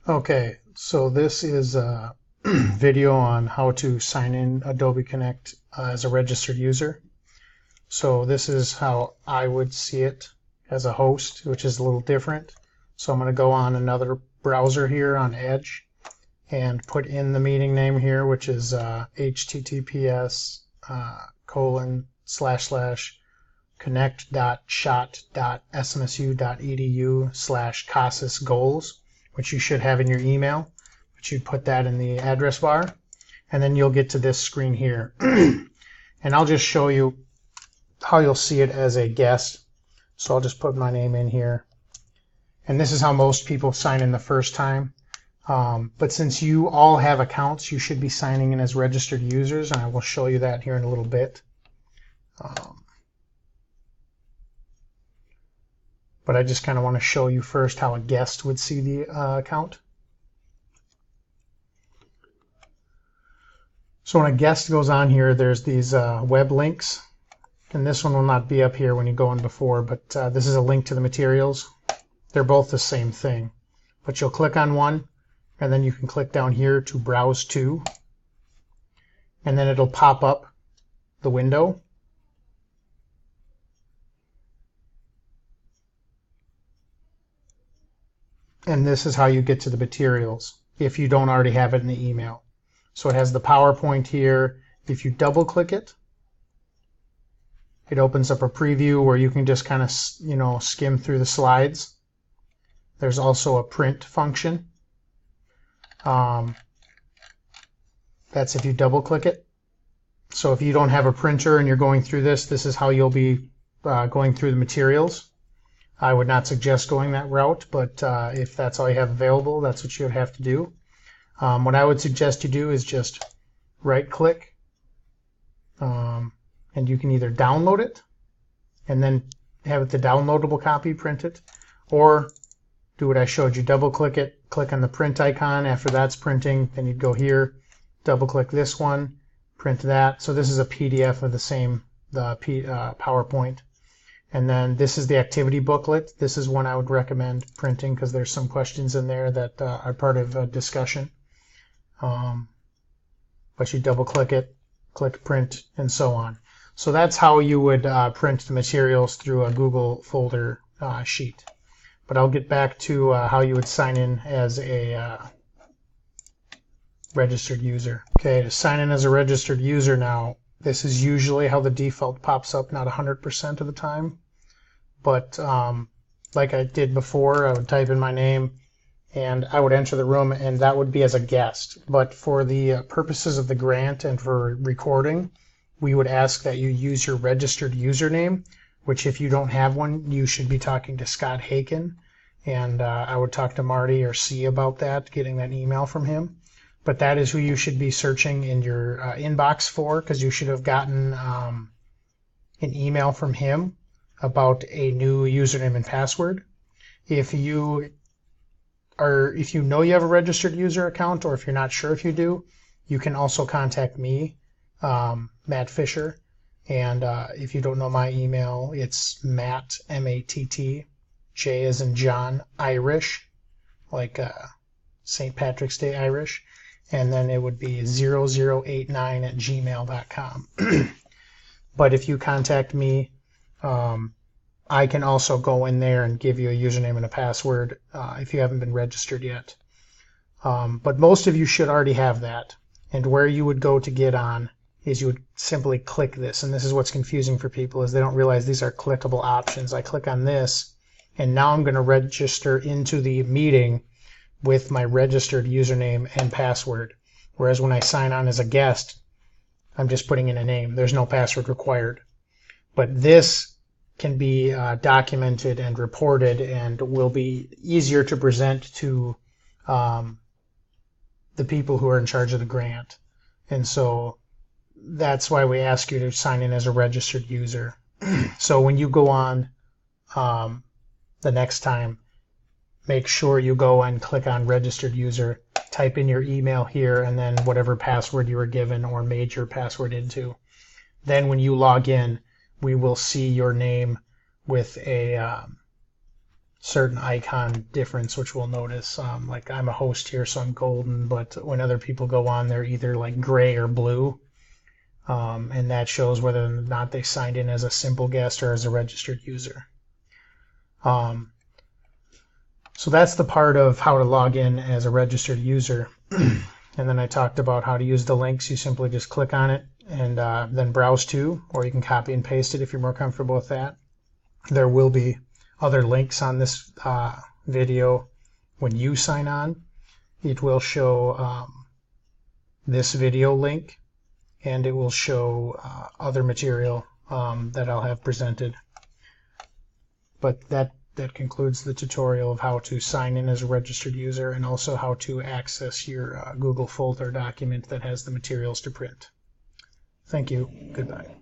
Okay, so this is a video on how to sign in Adobe Connect as a registered user. So this is how I would see it as a host, which is a little different. So I'm going to go on another browser here on Edge and put in the meeting name here, which is https connect.shot.smsu.edu/CASAS goals, which you should have in your email, but you put that in the address bar, and then you'll get to this screen here. And I'll just show you how you'll see it as a guest. So I'll just put my name in here. And this is how most people sign in the first time. But since you all have accounts, you should be signing in as registered users, and I will show you that here in a little bit. But I just kind of want to show you first how a guest would see the account. So when a guest goes on here, there's these web links, and this one will not be up here when you go in before, but this is a link to the materials. They're both the same thing, but you'll click on one, and then you can click down here to browse to, and then it'll pop up the window. And this is how you get to the materials if you don't already have it in the email. So it has the PowerPoint here. If you double click it, it opens up a preview where you can just kind of, skim through the slides. There's also a print function. That's if you double click it. So if you don't have a printer and you're going through this is how you'll be going through the materials. I would not suggest going that route, but if that's all you have available, that's what you would have to do. What I would suggest you do is just right click, and you can either download it and then have it the downloadable copy printed, or do what I showed you, double click it, click on the print icon. After that's printing, then you'd go here, double click this one, print that. So this is a PDF of the PowerPoint. And then this is the activity booklet. This is one I would recommend printing because there's some questions in there that are part of a discussion. But you double click it, click print, and so on. So that's how you would print the materials through a Google folder sheet. But I'll get back to how you would sign in as a registered user. Okay, to sign in as a registered user now, this is usually how the default pops up, not 100% of the time. But like I did before, I would type in my name and I would enter the room, and that would be as a guest. But for the purposes of the grant and for recording, we would ask that you use your registered username, which if you don't have one, you should be talking to Scott Haken. And I would talk to Marty or C about that, getting that email from him. But that is who you should be searching in your inbox for, because you should have gotten an email from him about a new username and password. If you know you have a registered user account, or if you're not sure if you do, you can also contact me, Matt Fisher. And if you don't know my email, it's Matt, M-A-T-T, J as in John, Irish, like St. Patrick's Day Irish. And then it would be 0089@gmail.com. But if you contact me, I can also go in there and give you a username and a password if you haven't been registered yet. But most of you should already have that. And where you would go to get on is you would simply click this. And this is what's confusing for people, is they don't realize these are clickable options. I click on this, and now I'm going to register into the meeting with my registered username and password. Whereas when I sign on as a guest, I'm just putting in a name. There's no password required. But this can be documented and reported and will be easier to present to the people who are in charge of the grant. And so that's why we ask you to sign in as a registered user. So when you go on the next time, make sure you go and click on registered user, type in your email here, and then whatever password you were given or made your password into. Then when you log in, we will see your name with a certain icon difference, which we'll notice. Like I'm a host here, so I'm golden, but when other people go on, they're either like gray or blue. And that shows whether or not they signed in as a simple guest or as a registered user. So that's the part of how to log in as a registered user. And then I talked about how to use the links. You simply just click on it and then browse to, or you can copy and paste it if you're more comfortable with that. There will be other links on this video when you sign on. It will show this video link, and it will show other material that I'll have presented. But that concludes the tutorial of how to sign in as a registered user and also how to access your Google folder document that has the materials to print. Thank you. Goodbye.